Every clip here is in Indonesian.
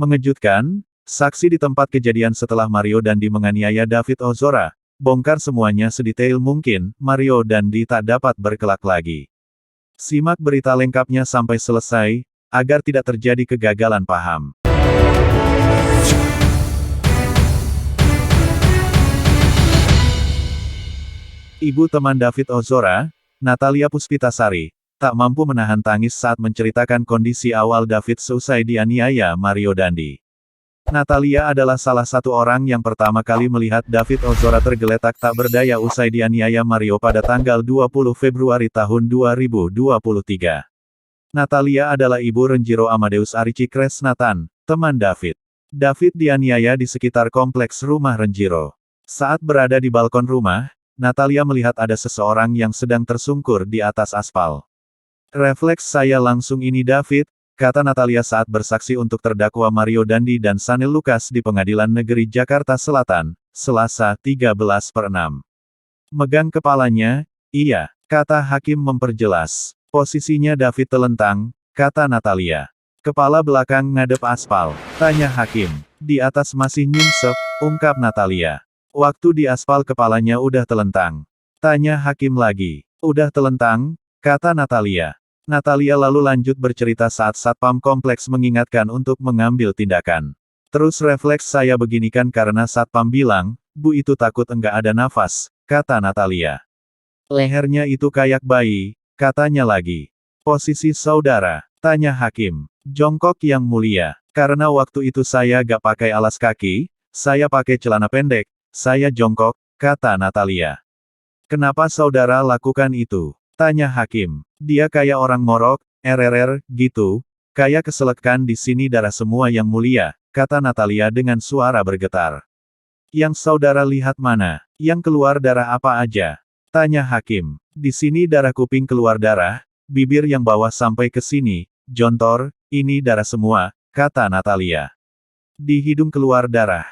Mengejutkan, saksi di tempat kejadian setelah Mario Dandi menganiaya David Ozora, bongkar semuanya sedetail mungkin, Mario Dandi tak dapat berkelak lagi. Simak berita lengkapnya sampai selesai, agar tidak terjadi kegagalan paham. Ibu teman David Ozora, Natalia Puspitasari, tak mampu menahan tangis saat menceritakan kondisi awal David seusai dianiaya Mario Dandi. Natalia adalah salah satu orang yang pertama kali melihat David Ozora tergeletak tak berdaya usai dianiaya Mario pada tanggal 20 Februari tahun 2023. Natalia adalah ibu Renjiro Amadeus Arici Kresnatan, teman David. David dianiaya di sekitar kompleks rumah Renjiro. Saat berada di balkon rumah, Natalia melihat ada seseorang yang sedang tersungkur di atas aspal. "Refleks saya langsung ini David," kata Natalia saat bersaksi untuk terdakwa Mario Dandi dan Sanil Lukas di Pengadilan Negeri Jakarta Selatan, Selasa 13/6. "Megang kepalanya, iya," kata hakim memperjelas. "Posisinya David telentang," kata Natalia. "Kepala belakang ngadep aspal," tanya hakim. "Di atas masih nyungsep," ungkap Natalia. "Waktu di aspal kepalanya udah telentang," tanya hakim lagi. "Udah telentang," kata Natalia. Natalia lalu lanjut bercerita saat satpam kompleks mengingatkan untuk mengambil tindakan. "Terus refleks saya beginikan karena satpam bilang, Bu itu takut enggak ada nafas," kata Natalia. "Lehernya itu kayak bayi," katanya lagi. "Posisi saudara?" tanya hakim. "Jongkok yang mulia. Karena waktu itu saya gak pakai alas kaki, saya pakai celana pendek, saya jongkok," kata Natalia. "Kenapa saudara lakukan itu?" tanya hakim. "Dia kayak orang ngorok, gitu, kayak keselekan di sini darah semua yang mulia," kata Natalia dengan suara bergetar. "Yang saudara lihat mana? Yang keluar darah apa aja?" tanya hakim. "Di sini darah kuping keluar darah, bibir yang bawah sampai ke sini, jontor, ini darah semua," kata Natalia. "Di hidung keluar darah.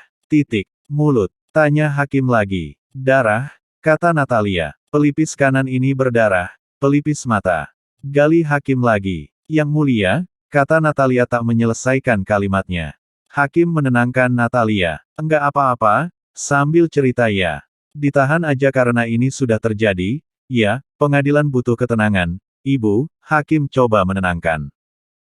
Mulut?" tanya hakim lagi. "Darah," kata Natalia. "Pelipis kanan ini berdarah, pelipis mata." Gali hakim lagi. "Yang mulia," kata Natalia tak menyelesaikan kalimatnya. Hakim menenangkan Natalia. "Enggak apa-apa," sambil cerita ya. "Ditahan aja karena ini sudah terjadi, ya, pengadilan butuh ketenangan, Ibu," hakim coba menenangkan.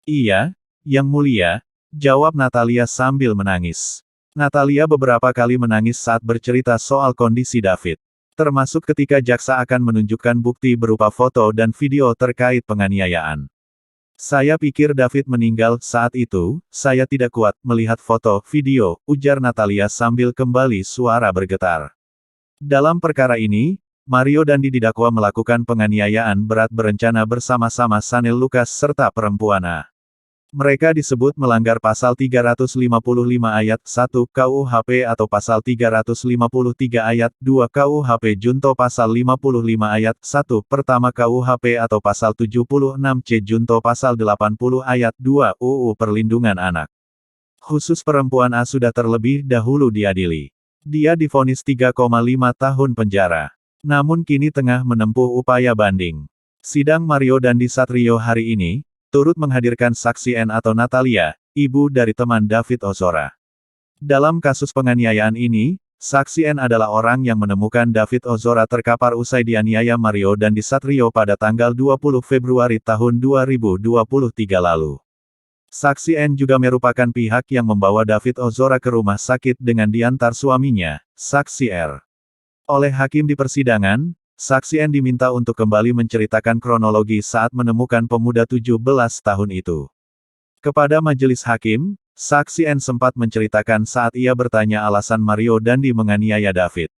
"Iya, yang mulia," jawab Natalia sambil menangis. Natalia beberapa kali menangis saat bercerita soal kondisi David. Termasuk ketika jaksa akan menunjukkan bukti berupa foto dan video terkait penganiayaan. "Saya pikir David meninggal saat itu, saya tidak kuat melihat foto, video," ujar Natalia sambil kembali suara bergetar. Dalam perkara ini, Mario Dandi didakwa melakukan penganiayaan berat berencana bersama-sama Sanil Lukas serta perempuan A. Mereka disebut melanggar pasal 355 ayat 1 KUHP atau pasal 353 ayat 2 KUHP junto pasal 55 ayat 1 pertama KUHP atau pasal 76C junto pasal 80 ayat 2 UU Perlindungan Anak. Khusus perempuan A sudah terlebih dahulu diadili. Dia divonis 3,5 tahun penjara. Namun kini tengah menempuh upaya banding. Sidang Mario Dandi Satrio hari ini turut menghadirkan saksi N atau Natalia, ibu dari teman David Ozora. Dalam kasus penganiayaan ini, saksi N adalah orang yang menemukan David Ozora terkapar usai dianiaya Mario Dandi Satrio pada tanggal 20 Februari tahun 2023 lalu. Saksi N juga merupakan pihak yang membawa David Ozora ke rumah sakit dengan diantar suaminya, saksi R. Oleh hakim di persidangan, saksi N diminta untuk kembali menceritakan kronologi saat menemukan pemuda 17 tahun itu. Kepada majelis hakim, saksi N sempat menceritakan saat ia bertanya alasan Mario Dandi menganiaya David.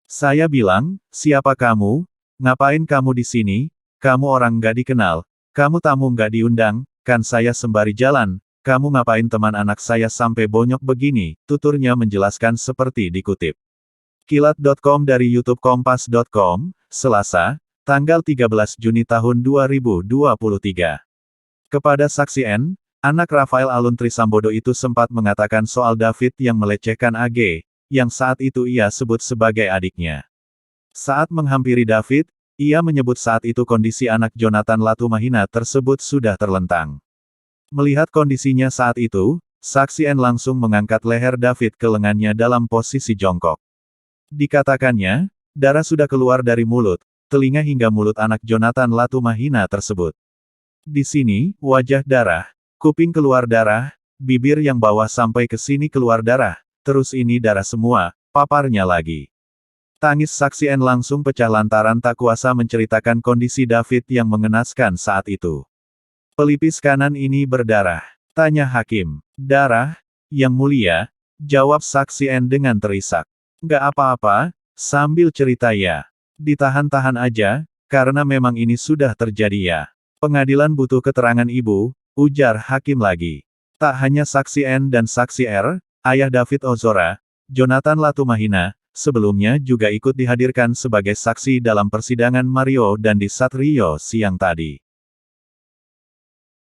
"Saya bilang, siapa kamu? Ngapain kamu di sini? Kamu orang nggak dikenal, kamu tamu nggak diundang, kan saya sembari jalan, kamu ngapain teman anak saya sampai bonyok begini," tuturnya menjelaskan seperti dikutip. Kilat.com dari YouTube Kompas.com, Selasa, tanggal 13 Juni tahun 2023. Kepada saksi N, anak Rafael Alun Trisambodo itu sempat mengatakan soal David yang melecehkan AG, yang saat itu ia sebut sebagai adiknya. Saat menghampiri David, ia menyebut saat itu kondisi anak Jonathan Latumahina tersebut sudah terlentang. Melihat kondisinya saat itu, Saksi N langsung mengangkat leher David ke lengannya dalam posisi jongkok. Dikatakannya, darah sudah keluar dari mulut, telinga hingga mulut anak Jonathan Latumahina tersebut. Di sini, wajah darah, kuping keluar darah, bibir yang bawah sampai ke sini keluar darah, terus ini darah semua, paparnya lagi. Tangis saksi N langsung pecah lantaran tak kuasa menceritakan kondisi David yang mengenaskan saat itu. Pelipis kanan ini berdarah. Tanya hakim. Darah? Yang mulia, jawab saksi N dengan terisak. Nggak apa-apa, sambil cerita ya. Ditahan-tahan aja, karena memang ini sudah terjadi ya. Pengadilan butuh keterangan ibu, ujar hakim lagi. Tak hanya saksi N dan saksi R, ayah David Ozora, Jonathan Latumahina, sebelumnya juga ikut dihadirkan sebagai saksi dalam persidangan Mario Dandi Satrio siang tadi.